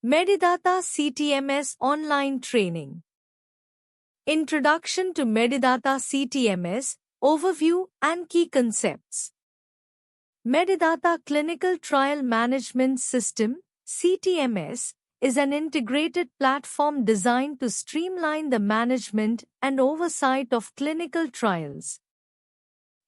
Medidata CTMS Online Training. Introduction to Medidata CTMS, Overview and Key Concepts. Medidata Clinical Trial Management System (CTMS) is an integrated platform designed to streamline the management and oversight of clinical trials.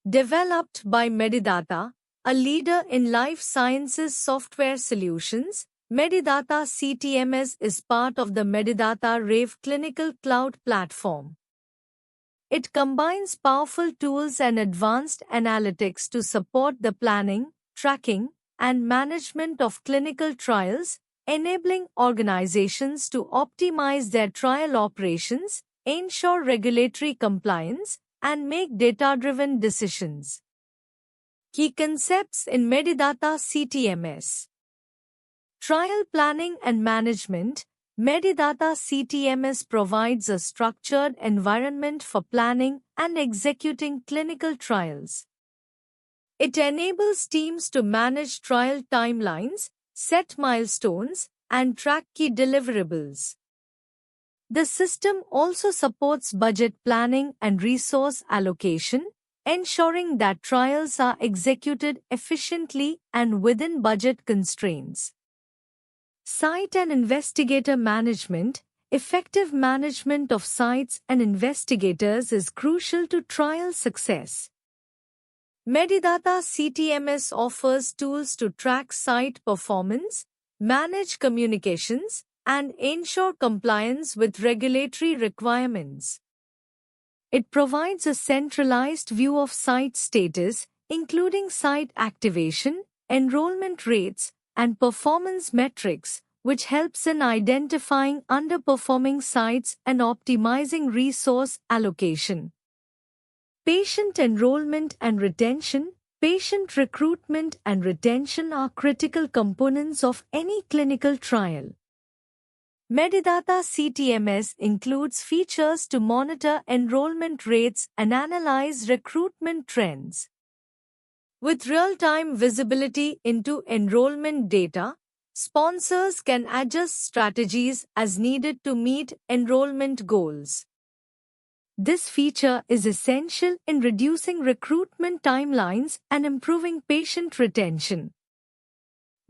Developed by Medidata, a leader in life sciences software solutions, Medidata CTMS is part of the Medidata Rave Clinical Cloud Platform. It combines powerful tools and advanced analytics to support the planning, tracking, and management of clinical trials, enabling organizations to optimize their trial operations, ensure regulatory compliance, and make data-driven decisions. Key concepts in Medidata CTMS. Trial planning and management. Medidata CTMS provides a structured environment for planning and executing clinical trials. It enables teams to manage trial timelines, set milestones, and track key deliverables. The system also supports budget planning and resource allocation, ensuring that trials are executed efficiently and within budget constraints. Site and investigator management. Effective management of sites and investigators is crucial to trial success. Medidata CTMS offers tools to track site performance, manage communications, and ensure compliance with regulatory requirements. It provides a centralized view of site status, including site activation, enrollment rates, and performance metrics, which helps in identifying underperforming sites and optimizing resource allocation. Patient enrollment and retention. Patient recruitment and retention are critical components of any clinical trial. Medidata CTMS includes features to monitor enrollment rates and analyze recruitment trends. With real-time visibility into enrollment data, sponsors can adjust strategies as needed to meet enrollment goals. This feature is essential in reducing recruitment timelines and improving patient retention.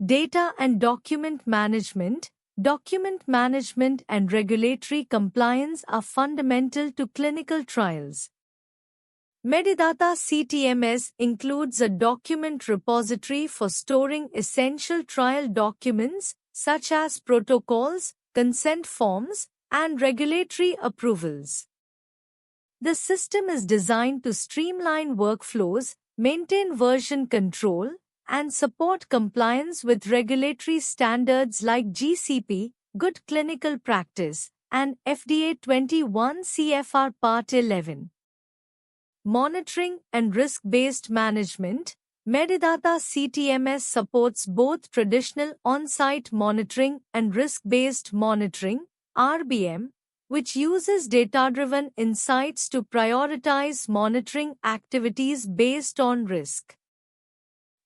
Data and document management. Document management and regulatory compliance are fundamental to clinical trials. Medidata CTMS includes a document repository for storing essential trial documents such as protocols, consent forms, and regulatory approvals. The system is designed to streamline workflows, maintain version control, and support compliance with regulatory standards like GCP, Good Clinical Practice, and FDA 21 CFR Part 11. Monitoring and risk-based management. Medidata CTMS supports both traditional on-site monitoring and risk-based monitoring, RBM, which uses data-driven insights to prioritize monitoring activities based on risk.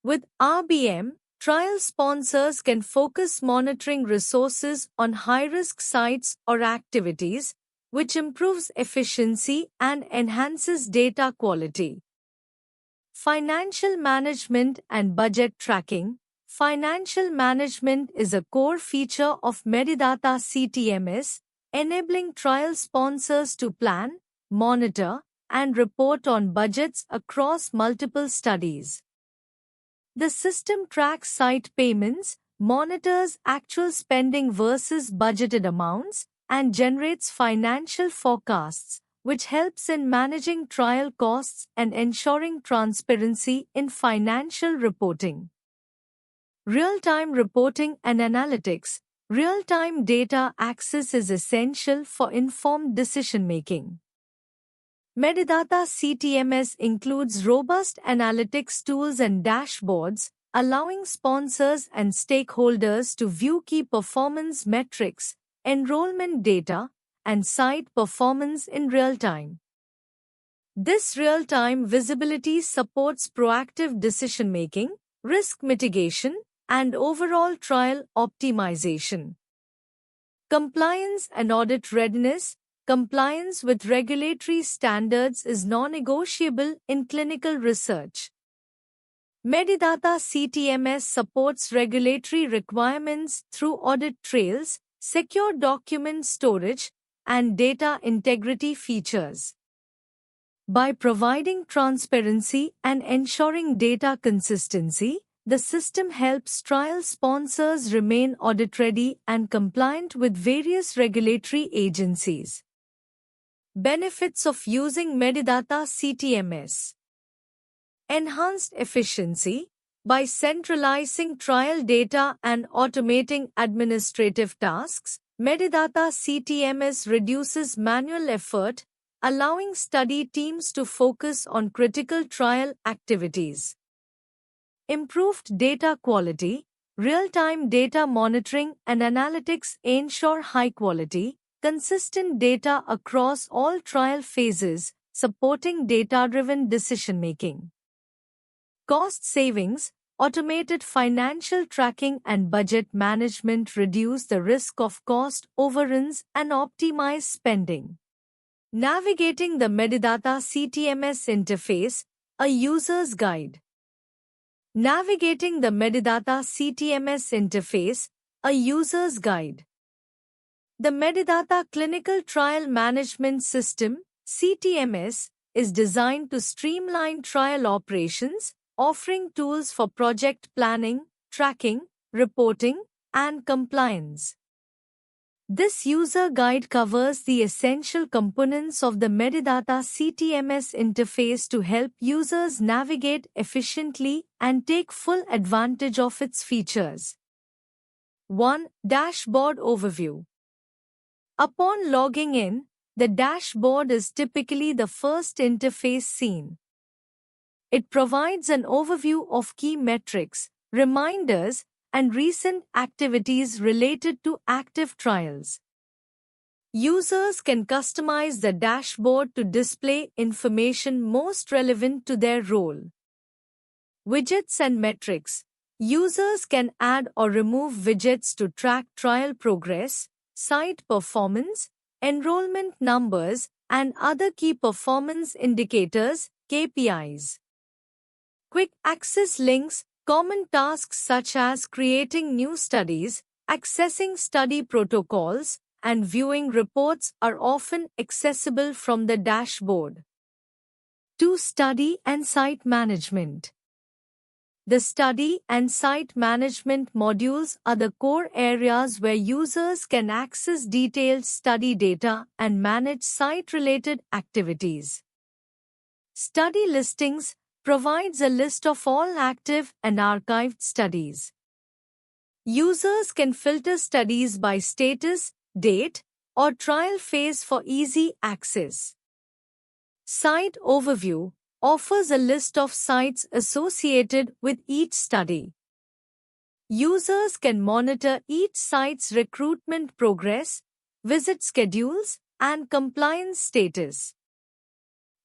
With RBM, trial sponsors can focus monitoring resources on high-risk sites or activities, which improves efficiency and enhances data quality. Financial management and budget tracking. Financial management is a core feature of Medidata CTMS, enabling trial sponsors to plan, monitor, and report on budgets across multiple studies. The system tracks site payments, monitors actual spending versus budgeted amounts, and generates financial forecasts, which helps in managing trial costs and ensuring transparency in financial reporting. Real-time reporting and analytics. Real-time data access is essential for informed decision-making. Medidata CTMS includes robust analytics tools and dashboards, allowing sponsors and stakeholders to view key performance metrics, enrollment data, and site performance in real time. This real-time visibility supports proactive decision-making, risk mitigation, and overall trial optimization. Compliance and audit readiness. Compliance with regulatory standards is non-negotiable in clinical research. Medidata CTMS supports regulatory requirements through audit trails, secure document storage, and data integrity features. By providing transparency and ensuring data consistency, the system helps trial sponsors remain audit-ready and compliant with various regulatory agencies. Benefits of using Medidata CTMS. Enhanced efficiency. By centralizing trial data and automating administrative tasks, Medidata CTMS reduces manual effort, allowing study teams to focus on critical trial activities. Improved data quality. Real-time data monitoring and analytics ensure high-quality, consistent data across all trial phases, supporting data-driven decision-making. Cost savings. Automated financial tracking and budget management reduce the risk of cost overruns and optimize spending. Navigating the Medidata CTMS interface, a user's guide. Navigating the Medidata CTMS interface, a user's guide. The Medidata Clinical Trial Management System, CTMS, is designed to streamline trial operations, offering tools for project planning, tracking, reporting, and compliance. This user guide covers the essential components of the Medidata CTMS interface to help users navigate efficiently and take full advantage of its features. 1. Dashboard Overview. Upon logging in, the dashboard is typically the first interface seen. It provides an overview of key metrics, reminders, and recent activities related to active trials. Users can customize the dashboard to display information most relevant to their role. Widgets and metrics. Users can add or remove widgets to track trial progress, site performance, enrollment numbers, and other key performance indicators, KPIs. Quick access links. Common tasks such as creating new studies, accessing study protocols, and viewing reports are often accessible from the dashboard. 2. Study and Site Management. The study and site management modules are the core areas where users can access detailed study data and manage site-related activities. Study Listings provides a list of all active and archived studies. Users can filter studies by status, date, or trial phase for easy access. Site Overview offers a list of sites associated with each study. Users can monitor each site's recruitment progress, visit schedules, and compliance status.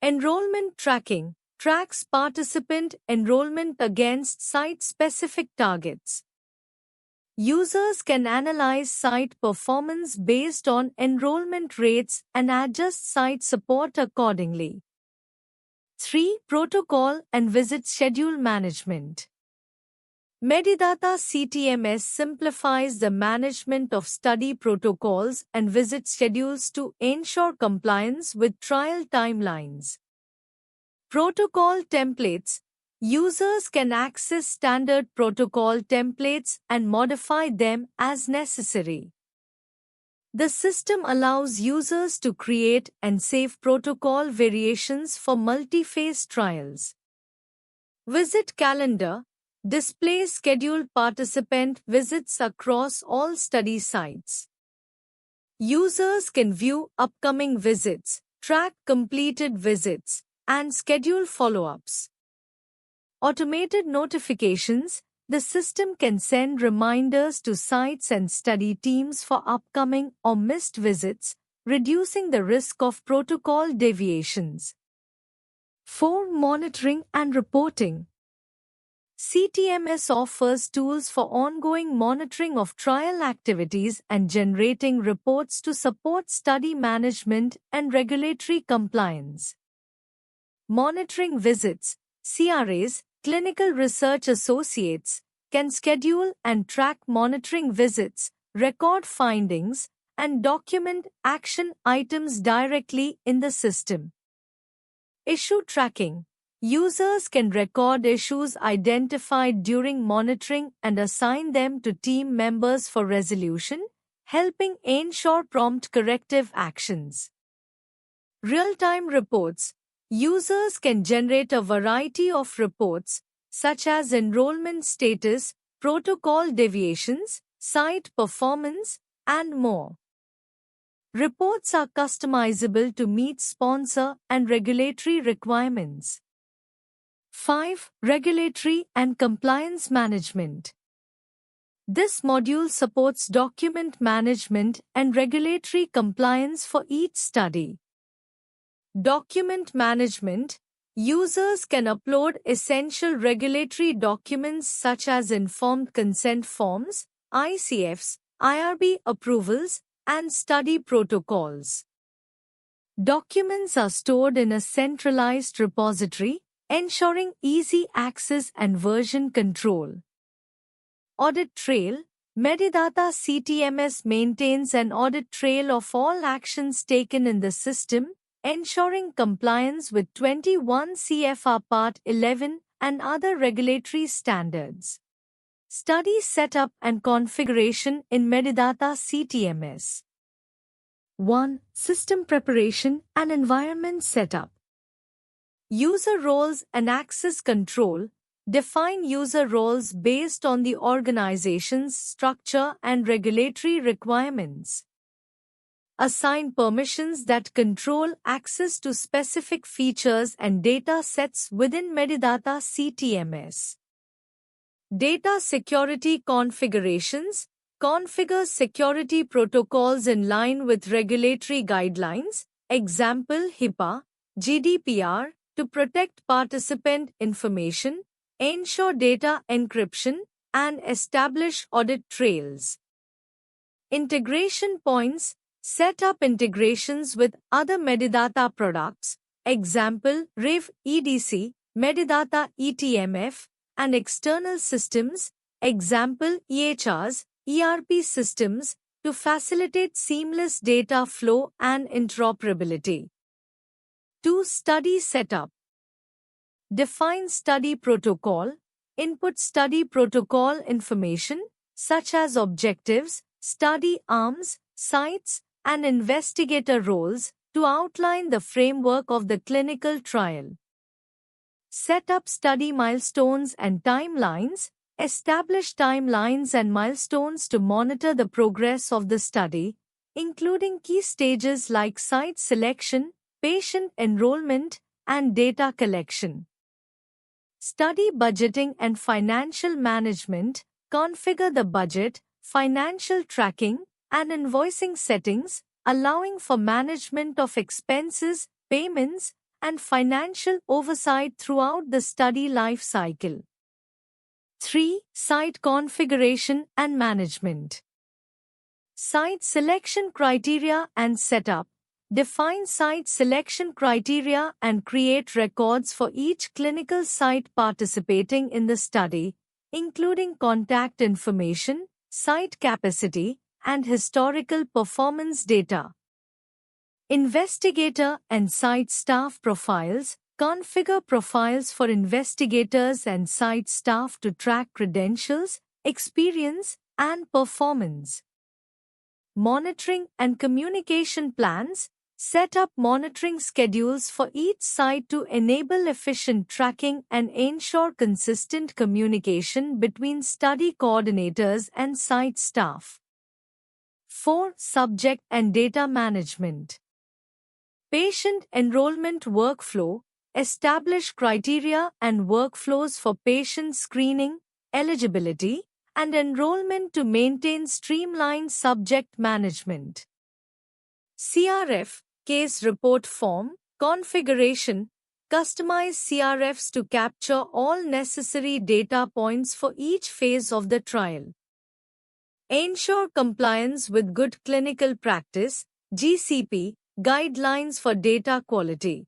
Enrollment Tracking tracks participant enrollment against site-specific targets. Users can analyze site performance based on enrollment rates and adjust site support accordingly. 3. Protocol and Visit Schedule Management. Medidata CTMS simplifies the management of study protocols and visit schedules to ensure compliance with trial timelines. Protocol templates. Users can access standard protocol templates and modify them as necessary. The system allows users to create and save protocol variations for multi-phase trials. Visit Calendar displays scheduled participant visits across all study sites. Users can view upcoming visits, track completed visits, and schedule follow-ups. Automated notifications. The system can send reminders to sites and study teams for upcoming or missed visits, reducing the risk of protocol deviations. 4. Monitoring and Reporting. CTMS offers tools for ongoing monitoring of trial activities and generating reports to support study management and regulatory compliance. Monitoring visits, CRAs, clinical research associates, can schedule and track monitoring visits, record findings, and document action items directly in the system. Issue tracking. Users can record issues identified during monitoring and assign them to team members for resolution, helping ensure prompt corrective actions. Real-time reports. Users can generate a variety of reports, such as enrollment status, protocol deviations, site performance, and more. Reports are customizable to meet sponsor and regulatory requirements. 5. Regulatory and compliance management. This module supports document management and regulatory compliance for each study. Document management. Users can upload essential regulatory documents such as informed consent forms, ICFs, IRB approvals, and study protocols. Documents are stored in a centralized repository, ensuring easy access and version control. Audit trail. Medidata CTMS maintains an audit trail of all actions taken in the system, ensuring compliance with 21 CFR Part 11 and other regulatory standards. Study setup and configuration in Medidata CTMS. 1. System preparation and environment setup. User roles and access control. Define user roles based on the organization's structure and regulatory requirements. Assign permissions that control access to specific features and data sets within Medidata CTMS. Data security configurations. Configure security protocols in line with regulatory guidelines, example HIPAA, GDPR, to protect participant information, ensure data encryption, and establish audit trails. Integration points. Set up integrations with other Medidata products, example RIV EDC, Medidata eTMF, and external systems, example EHRs, ERP systems, to facilitate seamless data flow and interoperability. 2. Study setup. Define study protocol. Input study protocol information, such as objectives, study arms, sites, and investigator roles, to outline the framework of the clinical trial. Set up study milestones and timelines. Establish timelines and milestones to monitor the progress of the study, including key stages like site selection, patient enrollment, and data collection. Study budgeting and financial management. Configure the budget, financial tracking, and invoicing settings, allowing for management of expenses, payments, and financial oversight throughout the study life cycle. 3. Site configuration and management. Site selection criteria and setup. Define site selection criteria and create records for each clinical site participating in the study, including contact information, site capacity, and historical performance data. Investigator and site staff profiles. Configure profiles for investigators and site staff to track credentials, experience, and performance. Monitoring and communication plans. Set up monitoring schedules for each site to enable efficient tracking and ensure consistent communication between study coordinators and site staff. 4. Subject and data management. Patient enrollment workflow. Establish criteria and workflows for patient screening, eligibility, and enrollment to maintain streamlined subject management. CRF, Case Report Form, configuration. Customize CRFs to capture all necessary data points for each phase of the trial. Ensure compliance with Good Clinical Practice (GCP) guidelines for data quality.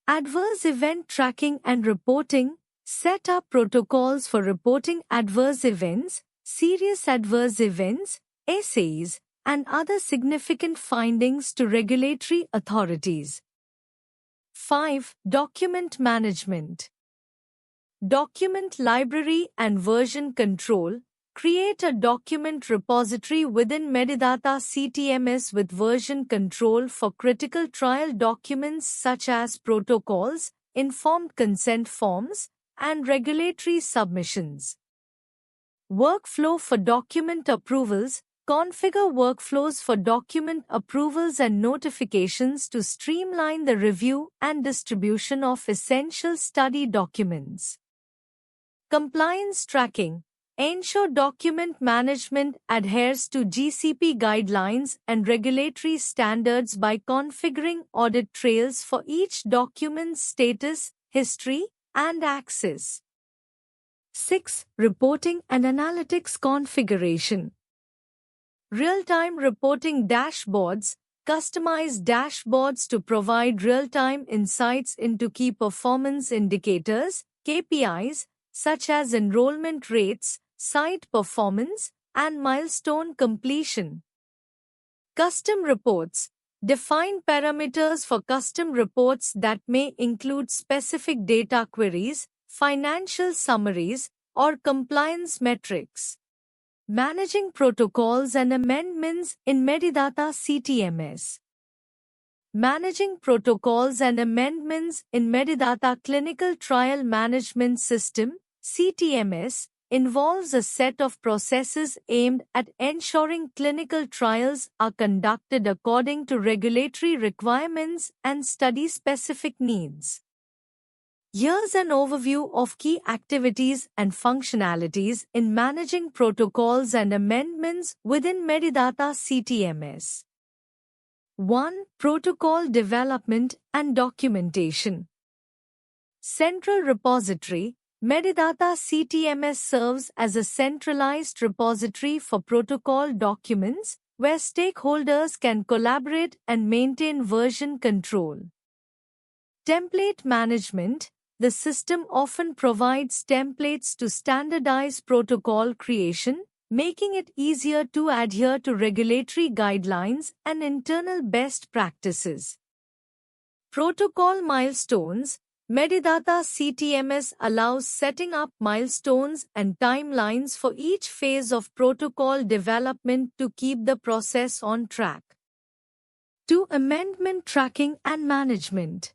Adverse event tracking and reporting. Set up protocols for reporting adverse events, serious adverse events, SAEs, and other significant findings to regulatory authorities. 5. Document management. Document library and version control. Create a document repository within Medidata CTMS with version control for critical trial documents such as protocols, informed consent forms, and regulatory submissions. Workflow for document approvals. Configure workflows for document approvals and notifications to streamline the review and distribution of essential study documents. Compliance tracking. Ensure document management adheres to GCP guidelines and regulatory standards by configuring audit trails for each document's status, history, and access. 6. Reporting and analytics configuration. Real-time reporting dashboards. Customize dashboards to provide real-time insights into key performance indicators, KPIs, such as enrollment rates, site performance, and milestone completion. Custom reports. Define parameters for custom reports that may include specific data queries, financial summaries, or compliance metrics. Managing protocols and amendments in Medidata CTMS. Managing protocols and amendments in Medidata Clinical Trial Management System (CTMS) involves a set of processes aimed at ensuring clinical trials are conducted according to regulatory requirements and study-specific needs. Here's an overview of key activities and functionalities in managing protocols and amendments within Medidata CTMS. 1. Protocol development and documentation. Central repository. Medidata CTMS serves as a centralized repository for protocol documents where stakeholders can collaborate and maintain version control. Template management. The system often provides templates to standardize protocol creation, making it easier to adhere to regulatory guidelines and internal best practices. Protocol milestones. Medidata CTMS allows setting up milestones and timelines for each phase of protocol development to keep the process on track. 2. Amendment tracking and management.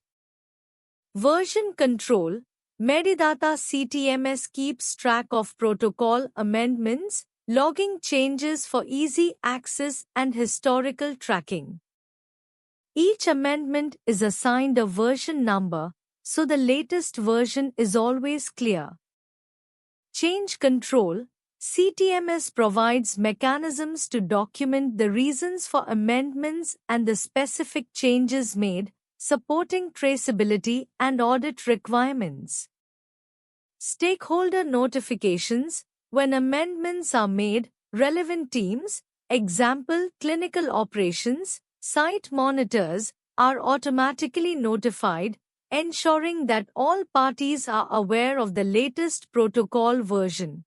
Version control. Medidata CTMS keeps track of protocol amendments, logging changes for easy access and historical tracking. Each amendment is assigned a version number, so the latest version is always clear. Change control. CTMS provides mechanisms to document the reasons for amendments and the specific changes made, supporting traceability and audit requirements. Stakeholder notifications. When amendments are made, relevant teams, example clinical operations, site monitors, are automatically notified, ensuring that all parties are aware of the latest protocol version.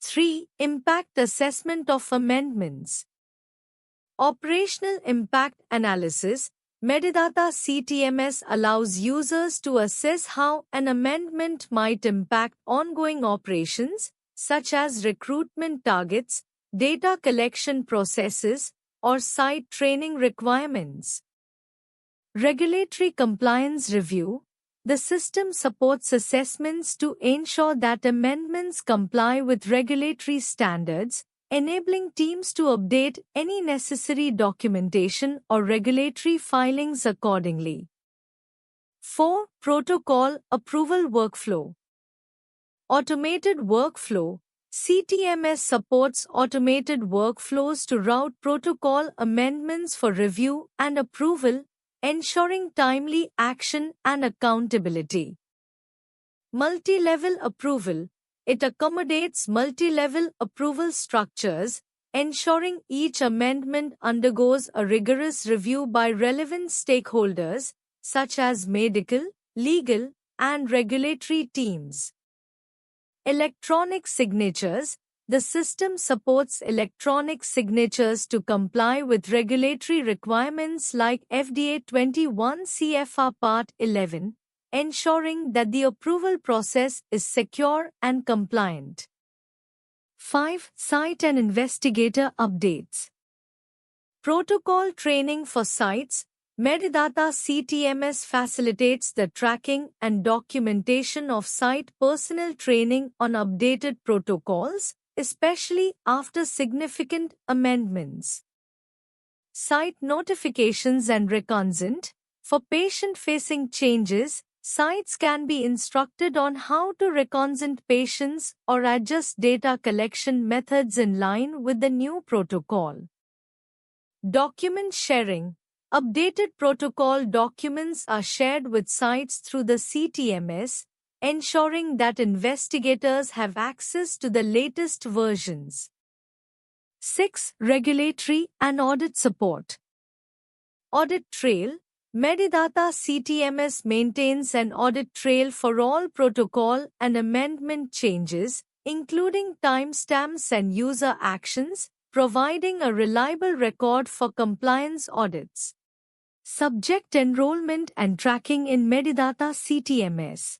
3. Impact assessment of amendments. Operational impact analysis. Medidata CTMS allows users to assess how an amendment might impact ongoing operations, such as recruitment targets, data collection processes, or site training requirements. Regulatory compliance review. The system supports assessments to ensure that amendments comply with regulatory standards, enabling teams to update any necessary documentation or regulatory filings accordingly. 4. Protocol approval workflow. Automated workflow. CTMS supports automated workflows to route protocol amendments for review and approval, ensuring timely action and accountability. Multi-level approval. It accommodates multi-level approval structures, ensuring each amendment undergoes a rigorous review by relevant stakeholders, such as medical, legal, and regulatory teams. Electronic signatures. The system supports electronic signatures to comply with regulatory requirements like FDA 21 CFR Part 11, ensuring that the approval process is secure and compliant. 5. Site and investigator updates. Protocol training for sites. Medidata CTMS facilitates the tracking and documentation of site personnel training on updated protocols, especially after significant amendments. Site notifications and reconsent. For patient-facing changes, sites can be instructed on how to reconsent patients or adjust data collection methods in line with the new protocol. Document sharing. Updated protocol documents are shared with sites through the CTMS, ensuring that investigators have access to the latest versions. 6. Regulatory and audit support. Audit trail. Medidata CTMS maintains an audit trail for all protocol and amendment changes, including timestamps and user actions, providing a reliable record for compliance audits. Subject enrollment and tracking in Medidata CTMS.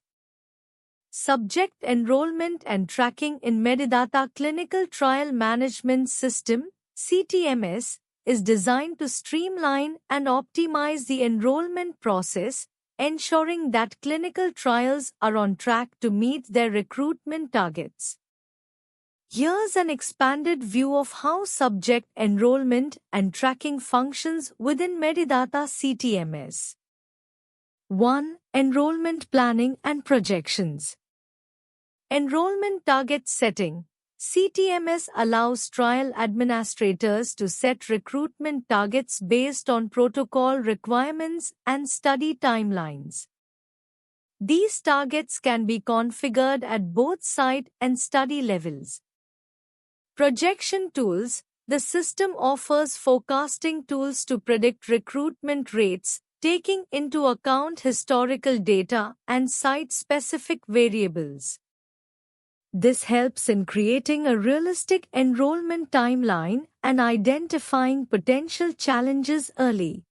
Subject enrollment and tracking in Medidata Clinical Trial Management System (CTMS) is designed to streamline and optimize the enrollment process, ensuring that clinical trials are on track to meet their recruitment targets. Here's an expanded view of how subject enrollment and tracking functions within Medidata CTMS. 1. Enrollment planning and projections. Enrollment target setting. CTMS allows trial administrators to set recruitment targets based on protocol requirements and study timelines. These targets can be configured at both site and study levels. Projection tools. The system offers forecasting tools to predict recruitment rates, taking into account historical data and site-specific variables. This helps in creating a realistic enrollment timeline and identifying potential challenges early.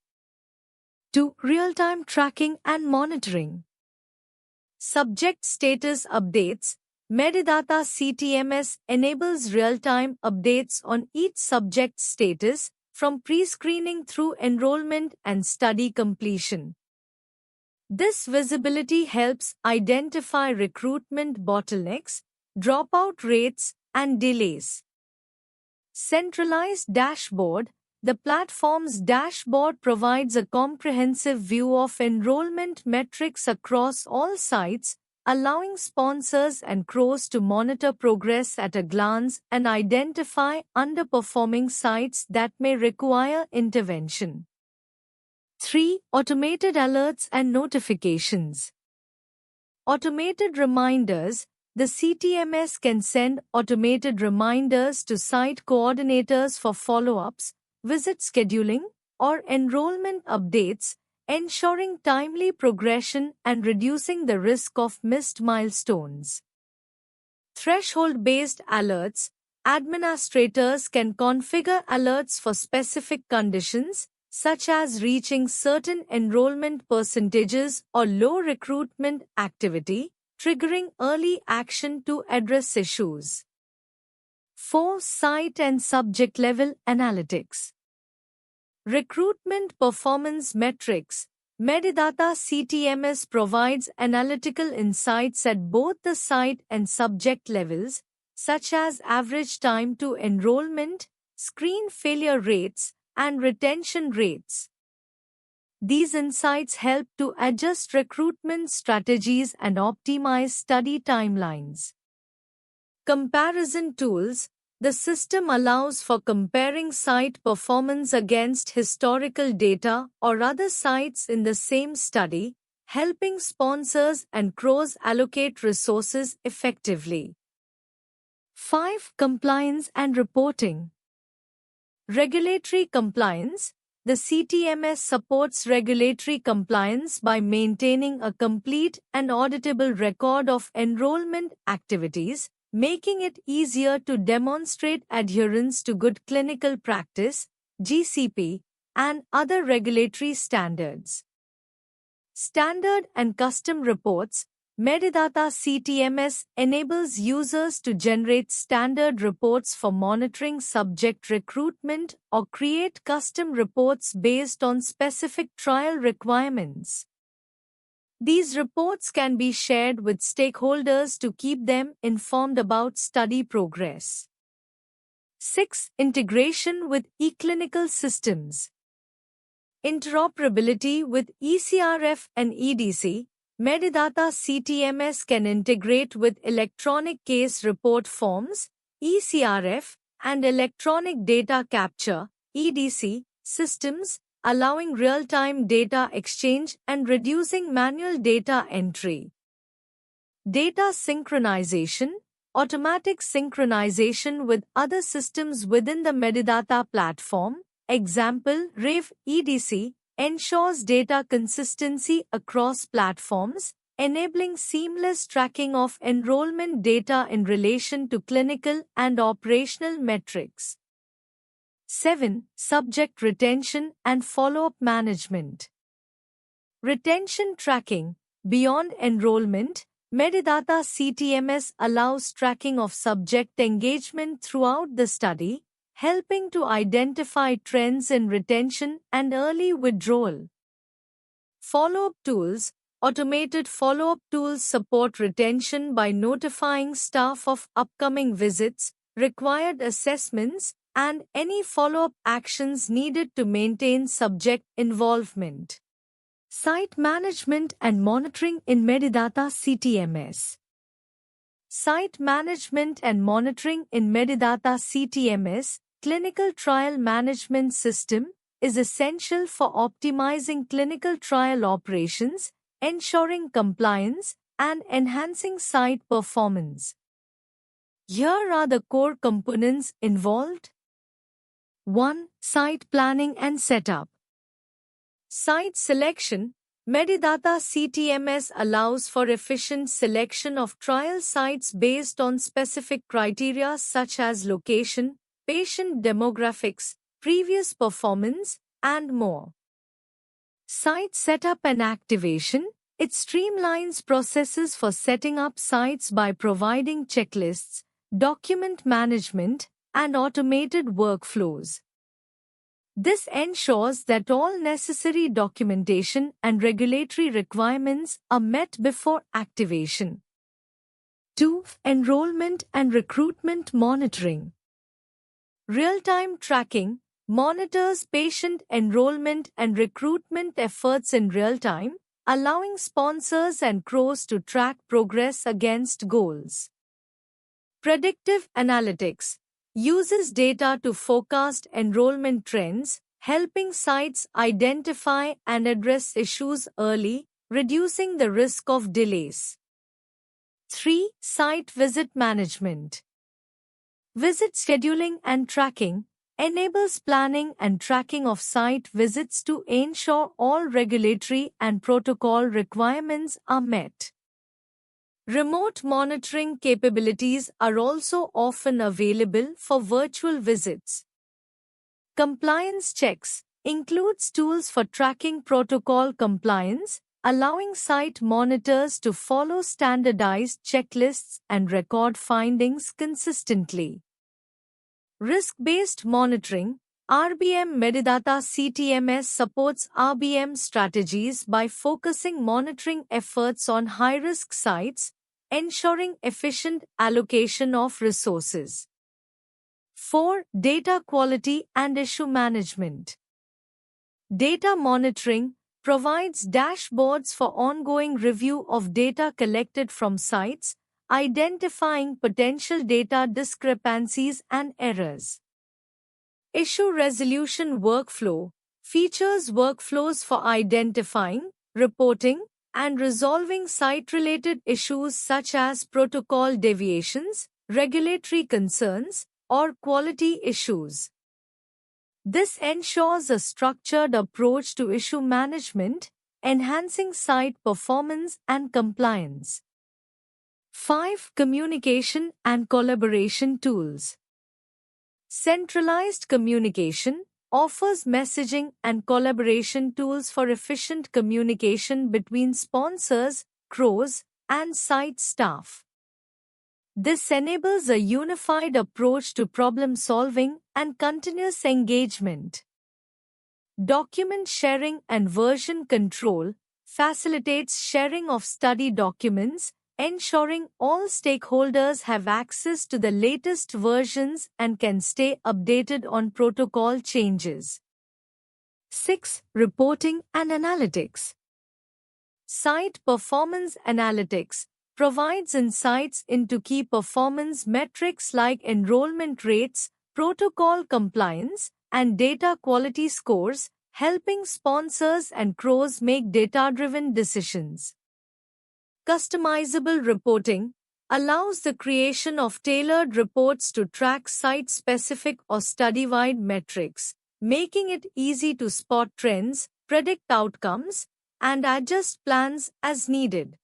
2. Real-time tracking and monitoring. Subject status updates. Medidata CTMS enables real-time updates on each subject's status, from pre-screening through enrollment and study completion. This visibility helps identify recruitment bottlenecks, dropout rates, and delays. Centralized dashboard. The platform's dashboard provides a comprehensive view of enrollment metrics across all sites, allowing sponsors and CROs to monitor progress at a glance and identify underperforming sites that may require intervention. 3. Automated alerts and notifications. Automated reminders. The CTMS can send automated reminders to site coordinators for follow-ups, visit scheduling, or enrollment updates, ensuring timely progression and reducing the risk of missed milestones. Threshold-based alerts. Administrators can configure alerts for specific conditions, such as reaching certain enrollment percentages or low recruitment activity, triggering early action to address issues. 4. Site and subject-level analytics. Recruitment performance metrics. Medidata CTMS provides analytical insights at both the site and subject levels, such as average time to enrollment, screen failure rates, and retention rates. These insights help to adjust recruitment strategies and optimize study timelines. Comparison tools. The system allows for comparing site performance against historical data or other sites in the same study, helping sponsors and CROs allocate resources effectively. 5. Compliance and reporting. Regulatory compliance. The CTMS supports regulatory compliance by maintaining a complete and auditable record of enrollment activities, making it easier to demonstrate adherence to good clinical practice, GCP, and other regulatory standards. Standard and custom reports. Medidata CTMS enables users to generate standard reports for monitoring subject recruitment or create custom reports based on specific trial requirements. These reports can be shared with stakeholders to keep them informed about study progress. 6. Integration with eClinical systems. Interoperability with ECRF and EDC. Medidata CTMS can integrate with electronic case report forms, ECRF, and electronic data capture, EDC, systems, allowing real-time data exchange and reducing manual data entry. Data synchronization. Automatic synchronization with other systems within the Medidata platform, example RAVE EDC, ensures data consistency across platforms, enabling seamless tracking of enrollment data in relation to clinical and operational metrics. 7. Subject retention and follow-up management. Retention tracking. Beyond enrollment, Medidata CTMS allows tracking of subject engagement throughout the study, helping to identify trends in retention and early withdrawal. Follow-up tools. Automated follow-up tools support retention by notifying staff of upcoming visits, required assessments, and any follow-up actions needed to maintain subject involvement. Site management and monitoring in Medidata CTMS. Site management and monitoring in Medidata CTMS, Clinical Trial Management System, is essential for optimizing clinical trial operations, ensuring compliance, and enhancing site performance. Here are the core components involved. 1. Site planning and setup. Site selection. Medidata CTMS allows for efficient selection of trial sites based on specific criteria such as location, patient demographics, previous performance, and more. Site setup and activation. It streamlines processes for setting up sites by providing checklists, document management, and automated workflows. This ensures that all necessary documentation and regulatory requirements are met before activation. 2. Enrollment and recruitment monitoring. Real-time tracking monitors patient enrollment and recruitment efforts in real time, allowing sponsors and CROs to track progress against goals. Predictive analytics uses data to forecast enrollment trends, helping sites identify and address issues early, reducing the risk of delays. 3. Site visit management. Visit scheduling and tracking enables planning and tracking of site visits to ensure all regulatory and protocol requirements are met. Remote monitoring capabilities are also often available for virtual visits. Compliance checks includes tools for tracking protocol compliance, allowing site monitors to follow standardized checklists and record findings consistently. Risk-based monitoring. RBM Medidata CTMS supports RBM strategies by focusing monitoring efforts on high-risk sites, ensuring efficient allocation of resources. 4. Data quality and issue management. Data monitoring provides dashboards for ongoing review of data collected from sites, identifying potential data discrepancies and errors. Issue resolution workflow features workflows for identifying, reporting, and resolving site-related issues such as protocol deviations, regulatory concerns, or quality issues. This ensures a structured approach to issue management, enhancing site performance and compliance. 5. Communication and collaboration tools. Centralized communication offers messaging and collaboration tools for efficient communication between sponsors, CROs, and site staff. This enables a unified approach to problem-solving and continuous engagement. Document sharing and version control facilitates sharing of study documents, ensuring all stakeholders have access to the latest versions and can stay updated on protocol changes. 6. Reporting and analytics. Site performance analytics provides insights into key performance metrics like enrollment rates, protocol compliance, and data quality scores, helping sponsors and CROs make data-driven decisions. Customizable reporting allows the creation of tailored reports to track site-specific or study-wide metrics, making it easy to spot trends, predict outcomes, and adjust plans as needed.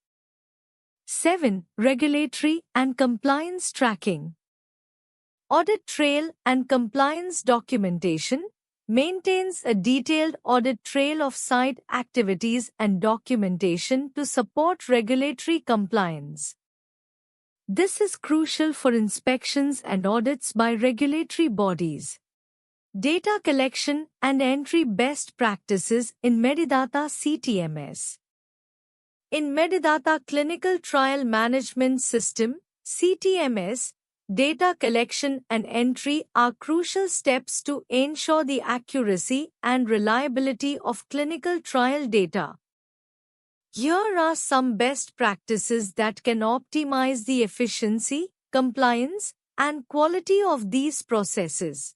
7. Regulatory and compliance tracking. Audit trail and compliance documentation maintains a detailed audit trail of site activities and documentation to support regulatory compliance. This is crucial for inspections and audits by regulatory bodies. Data collection and entry best practices in Medidata CTMS. In Medidata Clinical Trial Management System, CTMS, data collection and entry are crucial steps to ensure the accuracy and reliability of clinical trial data. Here are some best practices that can optimize the efficiency, compliance, and quality of these processes.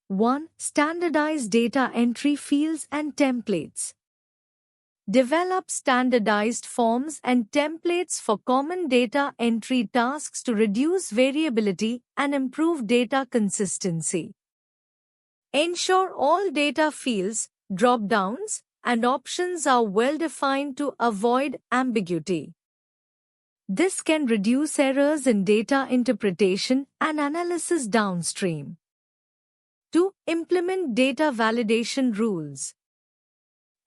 1. Standardize data entry fields and templates. Develop standardized forms and templates for common data entry tasks to reduce variability and improve data consistency. Ensure all data fields, drop-downs, and options are well-defined to avoid ambiguity. This can reduce errors in data interpretation and analysis downstream. 2. Implement data validation rules.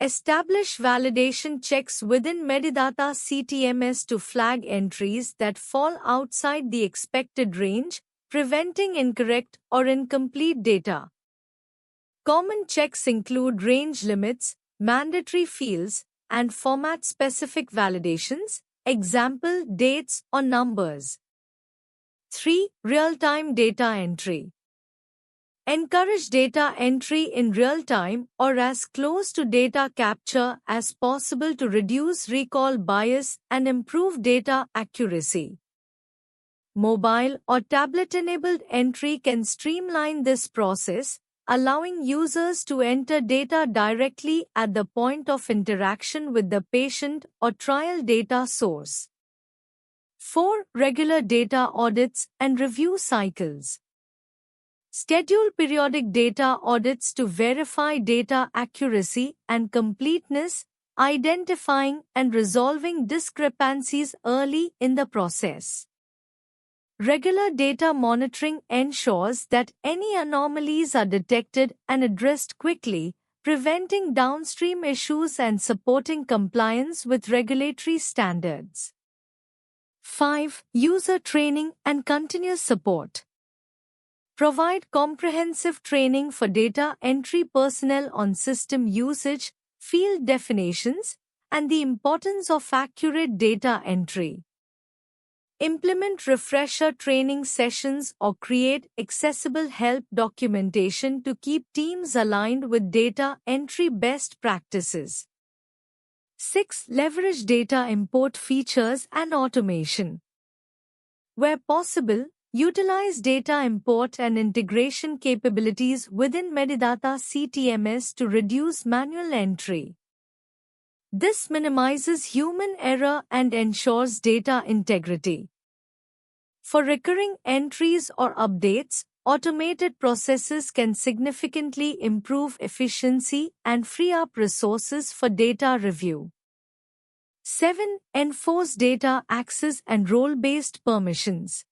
Establish validation checks within Medidata CTMS to flag entries that fall outside the expected range, preventing incorrect or incomplete data. Common checks include range limits, mandatory fields, and format-specific validations, example dates or numbers. 3. Real-time data entry. Encourage data entry in real time or as close to data capture as possible to reduce recall bias and improve data accuracy. Mobile or tablet-enabled entry can streamline this process, allowing users to enter data directly at the point of interaction with the patient or trial data source. 4. Regular data audits and review cycles. Schedule periodic data audits to verify data accuracy and completeness, identifying and resolving discrepancies early in the process. Regular data monitoring ensures that any anomalies are detected and addressed quickly, preventing downstream issues and supporting compliance with regulatory standards. 5. User training and continuous support. Provide comprehensive training for data entry personnel on system usage, field definitions, and the importance of accurate data entry. Implement refresher training sessions or create accessible help documentation to keep teams aligned with data entry best practices. 6. Leverage data import features and automation. Where possible, utilize data import and integration capabilities within Medidata CTMS to reduce manual entry. This minimizes human error and ensures data integrity. For recurring entries or updates, automated processes can significantly improve efficiency and free up resources for data review. 7. Enforce data access and role-based permissions.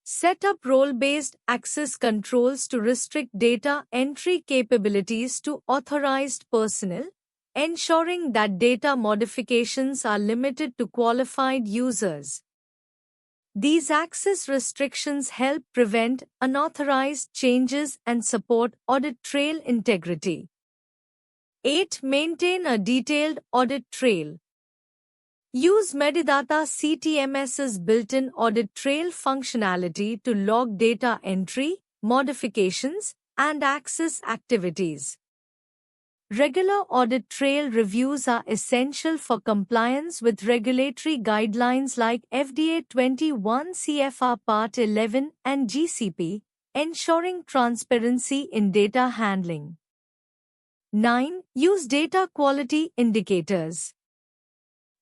Set up role-based access controls to restrict data entry capabilities to authorized personnel, ensuring that data modifications are limited to qualified users. These access restrictions help prevent unauthorized changes and support audit trail integrity. 8. Maintain a detailed audit trail. Use Medidata CTMS's built-in audit trail functionality to log data entry, modifications, and access activities. Regular audit trail reviews are essential for compliance with regulatory guidelines like FDA 21 CFR Part 11 and GCP, ensuring transparency in data handling. 9. Use data quality indicators.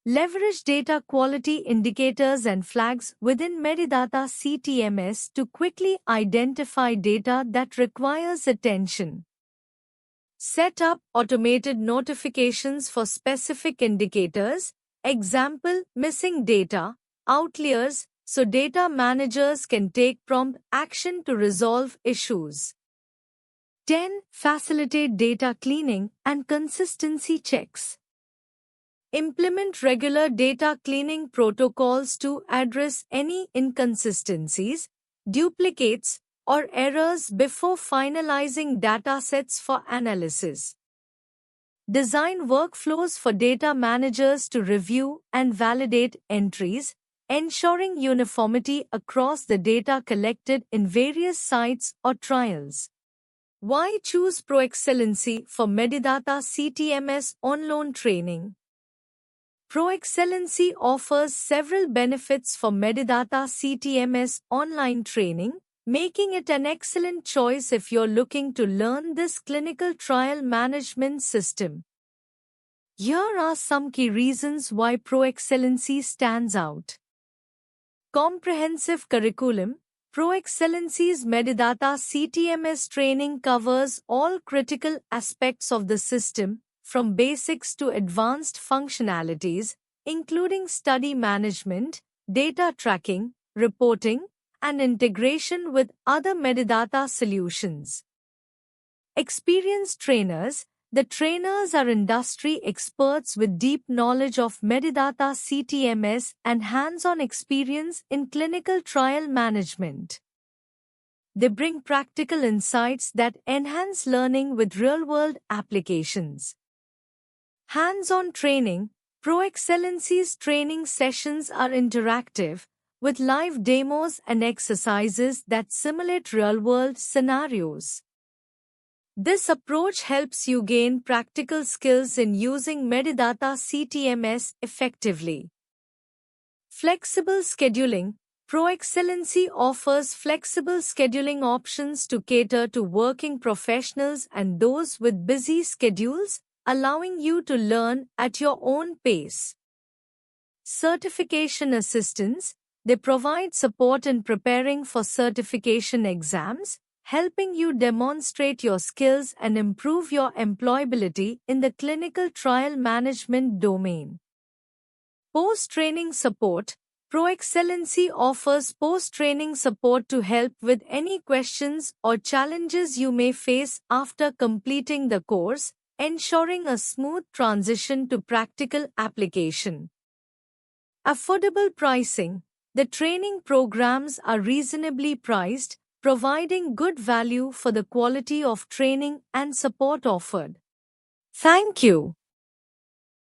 Leverage data quality indicators and flags within Medidata CTMS to quickly identify data that requires attention. Set up automated notifications for specific indicators, example, missing data, outliers, so data managers can take prompt action to resolve issues. 10. Facilitate data cleaning and consistency checks. Implement regular data cleaning protocols to address any inconsistencies, duplicates, or errors before finalizing datasets for analysis. Design workflows for data managers to review and validate entries, ensuring uniformity across the data collected in various sites or trials. Why choose Proexcellency for Medidata CTMS on-loan training? Proexcellency offers several benefits for Medidata CTMS online training, making it an excellent choice if you're looking to learn this clinical trial management system. Here are some key reasons why Proexcellency stands out. Comprehensive curriculum. Proexcellency's Medidata CTMS training covers all critical aspects of the system, from basics to advanced functionalities, including study management, data tracking, reporting, and integration with other Medidata solutions. Experienced trainers. The trainers are industry experts with deep knowledge of Medidata CTMS and hands-on experience in clinical trial management. They bring practical insights that enhance learning with real-world applications. Hands-on training. Proexcellency's training sessions are interactive, with live demos and exercises that simulate real-world scenarios. This approach helps you gain practical skills in using Medidata CTMS effectively. Flexible scheduling. Proexcellency offers flexible scheduling options to cater to working professionals and those with busy schedules, allowing you to learn at your own pace. Certification assistance. They provide support in preparing for certification exams, helping you demonstrate your skills and improve your employability in the clinical trial management domain. Post-training support. Proexcellency offers post-training support to help with any questions or challenges you may face after completing the course, ensuring a smooth transition to practical application. Affordable pricing. The training programs are reasonably priced, providing good value for the quality of training and support offered. Thank you.